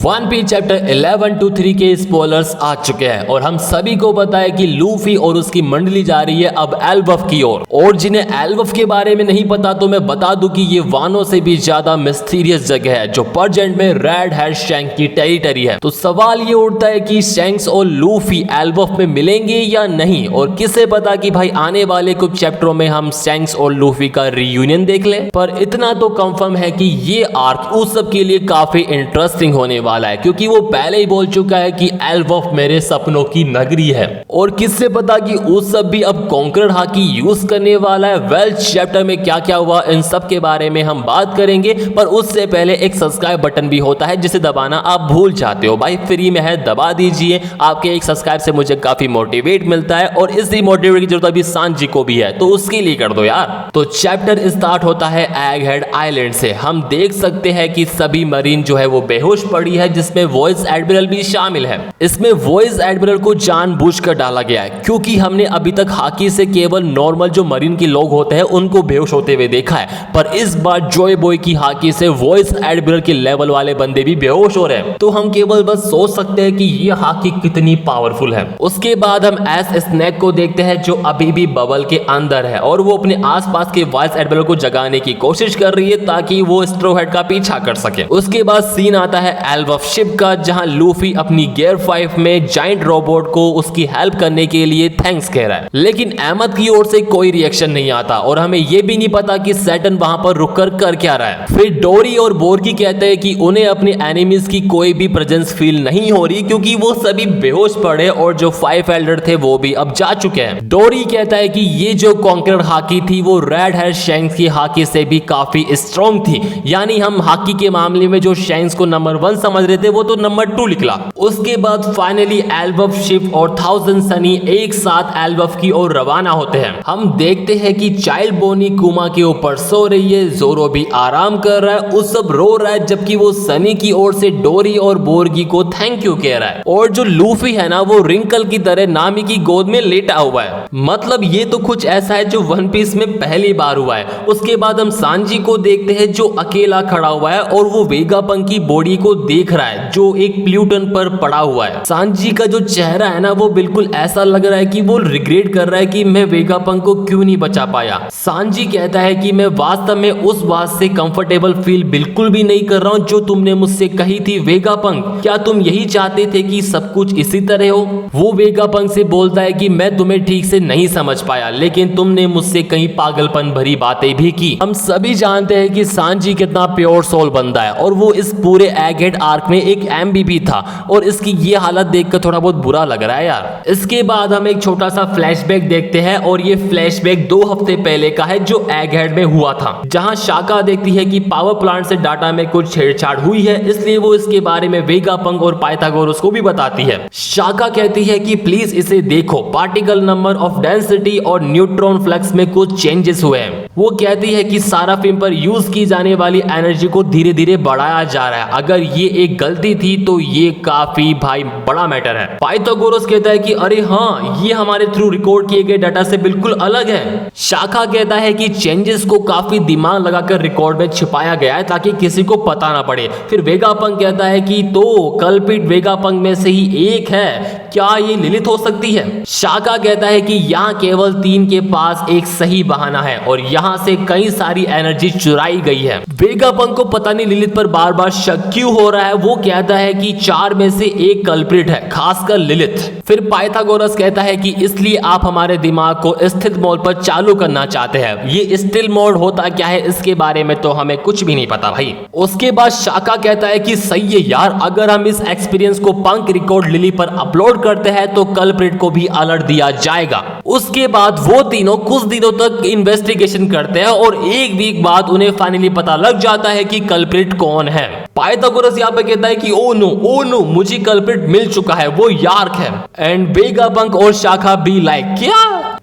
One piece chapter 11 to 3 के spoilers आ चुके हैं और हम सभी को पता है कि लूफी और उसकी मंडली जा रही है अब एल्बफ की ओर। और जिन्हें एल्बफ के बारे में नहीं पता तो मैं बता दूं कि ये वानो से भी ज्यादा मिस्टीरियस जगह है जो प्रेजेंट में रेड हेड शैंक्स की टेरिटरी है। तो सवाल ये उठता है कि शैंक्स और लूफी एल्बफ में मिलेंगे या नहीं, और किसे पता कि भाई आने वाले कुछ चैप्टरों में हम शैंक्स और लूफी का रियूनियन देख लें। पर इतना तो कंफर्म है कि ये आर्क उस सब के लिए काफी इंटरेस्टिंग होने वाला है, क्योंकि वो पहले ही बोल चुका है कि एल्बफ मेरे सपनों की नगरी है। और किससे पता कि उस सब भी अब कॉन्करर हाकी यूज करने वाला है। वेल चैप्टर में क्या क्या हुआ इन सब के बारे में हम बात करेंगे, पर उससे पहले एक सब्सक्राइब बटन भी होता है जिसे दबाना आप भूल जाते हो। भाई फ्री में है, दबा दीजिए। आपके एक सब्सक्राइब से मुझे काफी मोटिवेट मिलता है और इसी मोटिवेट की जरूरत अभी सांजी को भी है, तो उसके लिए कर दो यार। तो चैप्टर स्टार्ट होता है एग हेड आइलैंड से। हम देख सकते हैं कि सभी मरीन जो है वो बेहोश पड़ी है, जिसमें वॉइस एडमिरल भी शामिल है। इसमें वॉइस एडमिरल को जानबूझकर डाला गया है, क्योंकि हमने अभी तक हाकी से केवल नॉर्मल जो मरीन के लोग होते हैं उनको बेहोश होते हुए देखा है, पर इस बार जॉय बॉय की हाकी से वॉइस एडमिरल के लेवल वाले बंदे भी बेहोश हो रहे हैं। तो हम केवल बस सोच सकते हैं कि ये हाकी कितनी पावरफुल है। उसके बाद हम एस स्नैक को देखते हैं जो अभी भी बबल के अंदर है और वो अपने आसपास के वॉइस एडमिरल को जगाने की कोशिश कर रही है ताकि वो स्ट्रो हेड का पीछा कर सके। उसके बाद सीन आता है एल्बफ शिप का, जहां लूफी अपनी गियर 5 में जाइंट रोबोट को उसकी हेल्प करने के लिए थैंक्स कह रहा है, लेकिन अहमद की ओर से कोई रिएक्शन नहीं आता और हमें यह भी नहीं पता कि सैटर्न वहां पर रुककर कर क्या रहा है। फिर डोरी और बोर्गी कहते हैं कि उन्हें अपने एनिमीज की कोई भी प्रेजेंस फील नहीं हो रही, क्योंकि वो सभी बेहोश पड़े और जो 5 एल्डर थे वो भी अब जा चुके हैं। डोरी कहता है कि ये जो कॉन्करर हाकी थी वो रेड हेड शैंक्स की हाकी से भी काफी स्ट्रॉन्ग थी, यानी हम हाकी के मामले में जो शैंक्स को नंबर 1 समझ रहे थे वो तो नंबर 2 निकला। उसके बाद फाइनली एल्बफ शिप और 1000 सनी एक साथ एल्बफ की ओर रवाना होते हैं। हम देखते हैं कि चाइल्ड बोनी कुमा के ऊपर सो रही है, जोरो भी आराम कर रहा है, उस सब रो रहा है, जबकि वो सनी की ओर से डोरी और बोर्गी को थैंक यू कह रहा है। और जो लूफी है ना वो रिंकल की तरह नामी की गोद में लेटा हुआ है। मतलब ये तो कुछ ऐसा है जो वन पीस में पहली बार हुआ है। उसके बाद हम सांजी को देखते हैं जो अकेला खड़ा हुआ है और वो वेगापंक की बॉडी को देख रहा है जो एक प्लूटन पर पड़ा हुआ है। सांजी का जो चेहरा है ना वो बिल्कुल ऐसा लग रहा है कि वो रिग्रेट कर रहा है कि मैं वेगापंक को क्यों नहीं बचा पाया। सांजी कहता है कि मैं वास्तव में उस बात से कंफर्टेबल फील बिल्कुल भी नहीं कर रहा हूं जो तुमने मुझसे कही थी वेगापंक। क्या तुम यही चाहते थे कि सब कुछ इसी तरह हो? वो वेगापंक से बोलता है कि मैं तुम्हें ठीक से नहीं समझ पाया, लेकिन तुमने मुझसे कई पागलपन भरी बातें भी की। हम सभी जानते हैं कि सांजी कितना प्योर सोल बंदा है और वो इस पूरे एगहेड आर्क में एक MVP था और इसकी ये हालत देखकर थोड़ा बहुत बुरा लग रहा है यार। इसके बाद हम एक छोटा सा फ्लैशबैक देखते हैं और ये फ्लैशबैक 2 हफ्ते पहले का है जो एगहेड में हुआ था, जहां शाका देखती है कि पावर प्लांट से डाटा में कुछ छेड़छाड़ हुई है, इसलिए वो इसके बारे में वेगापंक और पाइथागोरस को भी बताती है। शाका कहती है कि प्लीज इसे देखो, पार्टिकल नंबर ऑफ डेंसिटी और न्यूट्रॉन फ्लक्स में कुछ चेंजेस हुए हैं। वो कहती है कि साराफिन पर यूज की जाने वाली एनर्जी को धीरे धीरे बढ़ाया जा रहा है। अगर ये एक गलती थी तो ये काफी भाई बड़ा मैटर है। पाइथागोरस कहता है कि अरे हाँ, ये हमारे थ्रू रिकॉर्ड किए गए डाटा से बिल्कुल अलग है। शाखा कहता है कि चेंजेस को काफी दिमाग लगाकर रिकॉर्ड में छिपाया गया है ताकि किसी को पता ना पड़े। फिर वेगापंक कहता है कि तो कल्पिट वेगापंक में से ही एक है, क्या ये लिलिथ हो सकती है? शाखा कहता है कि यहाँ केवल 3 के पास एक सही बहाना है और यहाँ से कई सारी एनर्जी चुराई गई है। वेगापंक को पता नहीं लिलिथ पर बार बार शक क्यों हो रहा है। वो कहता है कि 4 में से एक कल्प्रिट है, खासकर लिलिथ। फिर पाइथागोरस कहता है कि इसलिए आप हमारे दिमाग को स्थिर मोड पर चालू करना चाहते हैं। ये स्टिल मोड होता क्या है इसके बारे में तो हमें कुछ भी नहीं पता भाई। उसके बाद शाका कहता है कि सही है यार, अगर हम इस एक्सपीरियंस को पंक रिकॉर्ड लिली पर अपलोड करते हैं तो कल्प्रिट को भी अलर्ट दिया जाएगा। उसके बाद वो तीनों कुछ दिनों तक इन्वेस्टिगेशन करते हैं और एक वीक बाद उन्हें फाइनली पता लग जाता है कि कल्प्रिट कौन है। पाइथागोरस यहाँ पे कहता है कि ओ नो मुझे कल्प्रिट मिल चुका है, वो यार्क है। एंड वेगापंक और शाखा भी लाइक क्या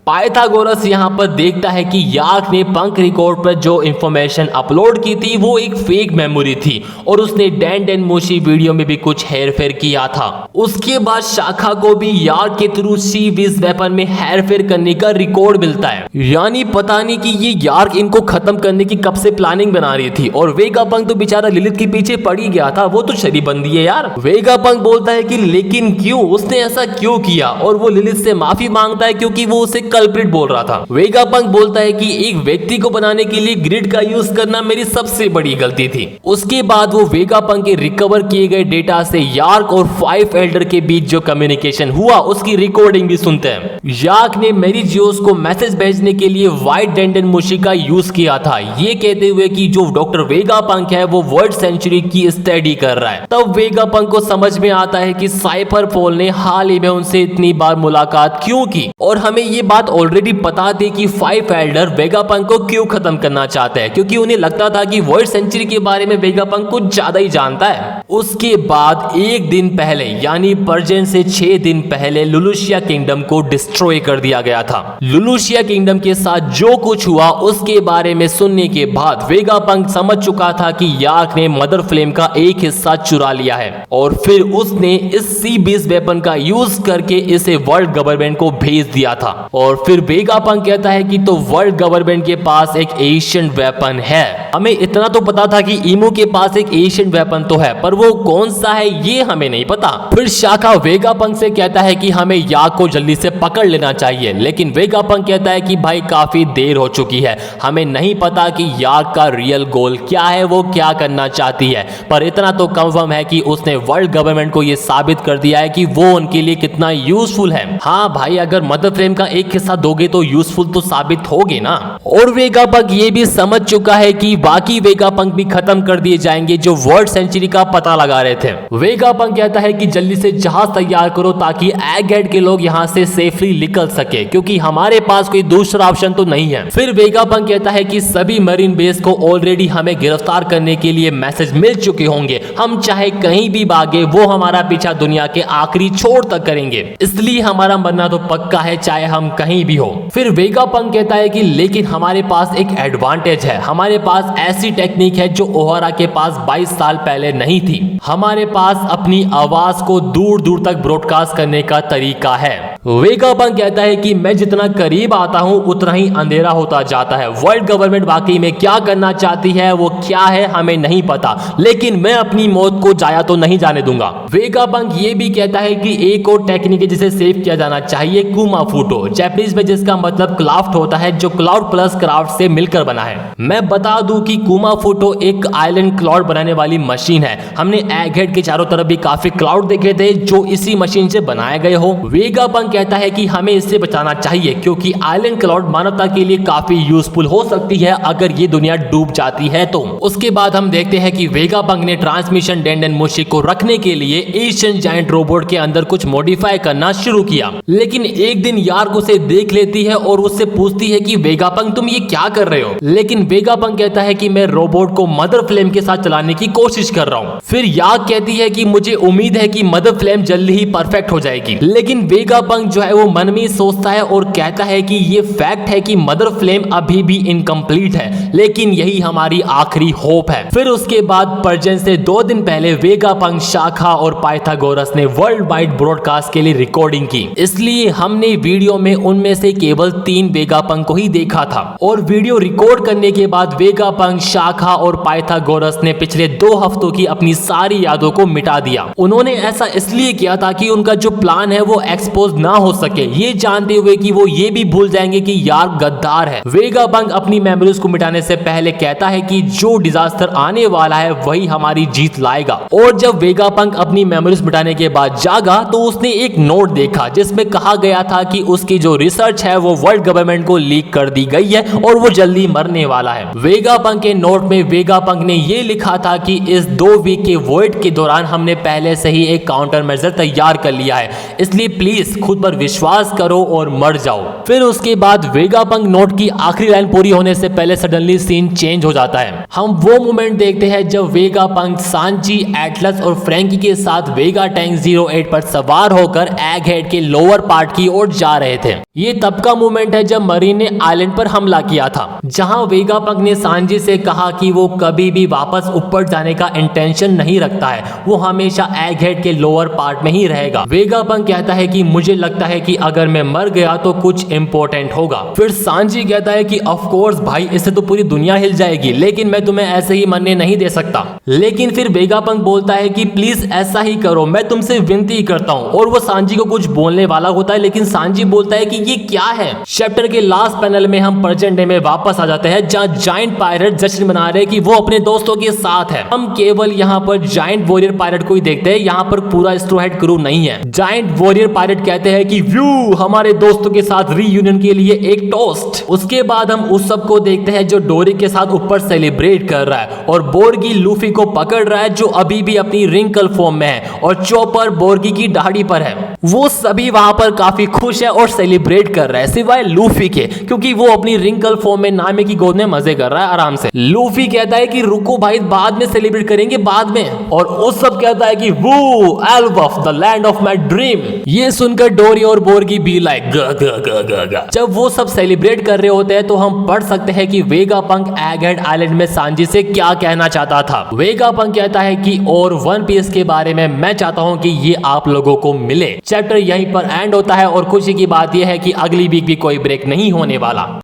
पाइथागोरस यहाँ पर देखता है कि यार्क ने पंख रिकॉर्ड पर जो इंफॉर्मेशन अपलोड की थी वो एक फेक मेमोरी थी और उसने डैन डैन मोशी वीडियो में भी कुछ हेरफेर किया था। उसके बाद शाखा को भी यार्क के थ्रू सी विज वेपन में हेरफेर करने का रिकॉर्ड मिलता है। यानी पता नहीं कि ये यार्क इनको खत्म करने की कब से प्लानिंग बना रही थी और वेगापंक तो बेचारा लिलिथ के पीछे पड़ ही गया था, वो तो शरीबंदी है यार। वेगापंक बोलता है कि लेकिन क्यों, उसने ऐसा क्यों किया, और वो लिलिथ से माफी मांगता है क्योंकि वो उसे कल्प्रिट बोल रहा था। वेगापंक बोलता है कि एक व्यक्ति को बनाने के लिए ग्रिड का यूज करना मेरी सबसे बड़ी गलती थी। उसके बाद वो वेगापंक के रिकवर किए गए डेटा से यार्क और 5 एल्डर के बीच जो कम्युनिकेशन हुआ उसकी रिकॉर्डिंग भी सुनते हैं। यार्क ने मेरी जियोस को मैसेज भेजने के लिए व्हाइट डेंडन मुशी का यूज किया था, ये कहते हुए कि जो डॉक्टर वेगापंक है वो वर्ल्ड सेंचुरी की स्टडी कर रहा है। तब वेगापंक को समझ में आता है कि साइफर पोल ने हाल ही में उनसे इतनी बार मुलाकात क्यों की, और हमें ये बात ऑलरेडी पता थी कि 5 एल्डर वेगापंक को क्यों खत्म करना चाहते हैं, क्योंकि उन्हें लगता था कि वर्ल्ड सेंचुरी के बारे में वेगापंक कुछ ज्यादा ही जानता है। उसके बाद एक दिन पहले यानी पर्जेन से 6 दिन पहले लुलुशिया किंगडम को डिस्ट्रॉय कर दिया गया था। लुलुशिया किंगडम के साथ जो कुछ हुआ उसके बारे में सुनने के बाद वेगापंक समझ चुका था कि यार्क ने मदर फ्लेम का एक हिस्सा चुरा लिया है और फिर उसने इस सी बेस वेपन का यूज करके इसे वर्ल्ड गवर्नमेंट को भेज दिया था। और फिर वेगापंक कहता है कि तो वर्ल्ड गवर्नमेंट के पास एक एशियन वेपन है। हमें इतना तो पता था कि ईमो के पास एक एशियन वेपन तो है, पर वो कौन सा है ये हमें नहीं पता। फिर शाखा वेगापंक से कहता है कि हमें यार्क को जल्दी से पकड़ लेना चाहिए, लेकिन वेगापंक कहता है कि भाई काफी देर हो चुकी है, हमें नहीं पता कि यार्क का रियल गोल क्या है, वो क्या करना चाहती है, पर इतना तो कंफर्म है कि उसने वर्ल्ड गवर्नमेंट को ये साबित कर दिया है कि वो उनके लिए कितना यूजफुल है। हाँ भाई, अगर मदर फ्लेम का एक हिस्सा दोगे तो यूजफुल तो साबित होगे ना। और वेगापंक ये भी समझ चुका है कि बाकी वेगापंक भी खत्म कर दिए जाएंगे जो वर्ल्ड सेंचुरी का पता लगा रहे थे। वेगापंक कहता है कि जल्दी से जहाज तैयार करो ताकि एगहेड के लोग यहाँ से सेफली निकल सके, क्योंकि हमारे पास कोई दूसरा ऑप्शन तो नहीं है। फिर वेगापंक कहता है कि सभी मरीन बेस को ऑलरेडी हमें गिरफ्तार करने के लिए मैसेज मिल चुके होंगे, हम चाहे कहीं भी भागे वो हमारा पीछा दुनिया के आखिरी छोर तक करेंगे, इसलिए हमारा मरना तो पक्का है चाहे हम कहीं भी हो। फिर वेगापंक कहता है कि लेकिन हमारे पास एक एडवांटेज है, हमारे पास ऐसी टेक्निक है जो ओहारा के पास 22 साल पहले नहीं थी, हमारे पास अपनी आवाज को दूर दूर तक ब्रॉडकास्ट करने का तरीका है। वेगापंक कहता है कि मैं जितना करीब आता हूं उतना ही अंधेरा होता जाता है, वर्ल्ड गवर्नमेंट वाकई में क्या करना चाहती है वो क्या है हमें नहीं पता, लेकिन मैं अपनी मौत को जाया तो नहीं जाने दूंगा। वेगापंक ये भी कहता है कि एक और टेक्निक है जिसे सेव किया जाना चाहिए, कुमाफूटो, जापानीज में जिसका मतलब क्राफ्ट होता है, जो क्लाउड प्लस क्राफ्ट से मिलकर बना है। मैं बता दूं कि कुमाफूटो एक आइलैंड क्लाउड बनाने वाली मशीन है, हमने एगहेड के चारों तरफ भी काफी क्लाउड देखे थे जो इसी मशीन से बनाए गए हो। वेगापंक कहता है कि हमें इससे बचाना चाहिए क्योंकि आइलैंड क्लाउड मानवता के लिए काफी यूजफुल हो सकती है अगर ये दुनिया डूब जाती है तो। उसके बाद हम देखते हैं कि वेगापंक ने ट्रांसमिशन डेंडन मोशी को रखने के लिए एशियन जायंट रोबोट के अंदर कुछ मॉडिफाई करना शुरू किया, लेकिन एक दिन यार्क उसे देख लेती है और उससे पूछती है कि वेगापंक तुम ये क्या कर रहे हो, लेकिन वेगापंक कहता है कि मैं रोबोट को मदर फ्लेम के साथ चलाने की कोशिश कर रहा हूँ। फिर यार्क कहती है कि मुझे उम्मीद है कि मदर फ्लेम जल्दी ही परफेक्ट हो जाएगी, लेकिन वेगापंक जो है वो मन में सोचता है और कहता है कि ये फैक्ट है कि मदर फ्लेम अभी भी इनकम्प्लीट है, लेकिन यही हमारी आखिरी होप है। फिर उसके बाद पर्जेन से 2 दिन पहले वेगापंक, शाखा और पाइथागोरस ने वर्ल्ड वाइड ब्रॉडकास्ट के लिए रिकॉर्डिंग की, इसलिए हमने वीडियो में उनमें से केवल 3 वेगापंक को ही देखा था। और वीडियो रिकॉर्ड करने के बाद वेगापंक, शाखा और पाइथागोरस ने पिछले 2 हफ्तों की अपनी सारी यादों को मिटा दिया। उन्होंने ऐसा इसलिए किया ताकि उनका जो प्लान है वो एक्सपोज ना हो सके, ये जानते हुए कि वो ये भी भूल जाएंगे कि यार्क गद्दार है। वेगापंक अपनी मेमोरीज को मिटाने से पहले कहता है कि जो डिजास्टर आने वाला है वही हमारी जीत लाएगा। और जब वेगापंक अपनी मेमोरीज मिटाने के बाद जागा तो उसने एक नोट देखा जिसमें कहा गया था कि उसकी जो रिसर्च है वो वर्ल्ड गवर्नमेंट को लीक कर दी गई है और वो जल्दी मरने वाला है। वेगापंक के नोट में वेगापंक ने ये लिखा था कि इस 2 वीक के वॉइड के दौरान हमने पहले से ही एक काउंटर मेजर तैयार कर लिया है, इसलिए प्लीज खुद खुद पर विश्वास करो और मर जाओ। फिर उसके बाद वेगापंक नोट की आखिरी लाइन पूरी होने से पहले सडनली सीन चेंज हो जाता है। हम वो मोमेंट देखते हैं जब वेगापंक, सांजी, एटलस और फ्रैंकी के साथ वेगा टैंक 08 पर सवार होकर एगहेड के लोअर पार्ट की ओर जा रहे थे। ये तब का मोमेंट है जब मरीन ने आइलैंड पर हमला किया था, जहां वेगापंक ने सांजी से कहा कि वो कभी भी वापस ऊपर जाने का इंटेंशन नहीं रखता है, वो हमेशा एगहेड के लोअर पार्ट में ही रहेगा। वेगापंक कहता है कि मुझे लगता है कि अगर मैं मर गया तो कुछ इंपॉर्टेंट होगा। फिर सांजी कहता है कि ऑफ कोर्स भाई, इससे तो पूरी दुनिया हिल जाएगी, लेकिन मैं तुम्हें ऐसे ही मरने नहीं दे सकता। लेकिन फिर वेगापंक बोलता है कि प्लीज ऐसा ही करो, मैं तुमसे विनती करता हूँ। और वो सांजी को कुछ बोलने वाला होता है, लेकिन सांजी बोलता है कि ये क्या है। चैप्टर के लास्ट पैनल में हम प्रेजेंट डे में वापस आ जाते हैं, जहाँ जायंट पायरेट जश्न मना रहे कि वो अपने दोस्तों के साथ है। हम केवल यहाँ पर जायंट वॉरियर पायरेट को ही देखते हैं, यहाँ पर पूरा स्ट्रॉ हैट क्रू नहीं है। जायंट वॉरियर पायरेट कहते हैं कि व्यू, हमारे दोस्तों के साथ रीयूनियन के लिए एक टोस्ट। उसके बाद हम उस सब को देखते हैं जो डोरी के साथ ऊपर सेलिब्रेट कर रहा है, और बोर्गी लूफी को पकड़ रहा है जो अभी भी अपनी रिंकल फॉर्म में है, और चॉपर बोर्गी की दाढ़ी पर है। वो सभी वहां पर काफी खुश है और सेलिब्रेट कर रहा है, सिवाय लूफी के, क्योंकि वो अपनी रिंकल फॉर्म में नामे की गोद में मजे कर रहा है आराम से। लूफी कहता है कि रुको भाई, बाद में सेलिब्रेट करेंगे बाद में। और उस सब कहता है कि वो Elbaf, the land of my dream. ये सुनकर डोरी और बोर्गी बी लाइक जब वो सब सेलिब्रेट कर रहे होते हैं तो हम पढ़ सकते हैं कि वेगापंक एगहेड आइलैंड में सांजी से क्या कहना चाहता था। वेगापंक कहता है कि और वन पीस के बारे में मैं चाहता हूं कि ये आप लोगों को मिले। चैप्टर यहीं पर एंड होता है, और खुशी की बात यह है कि अगली वीक भी कोई ब्रेक नहीं होने वाला।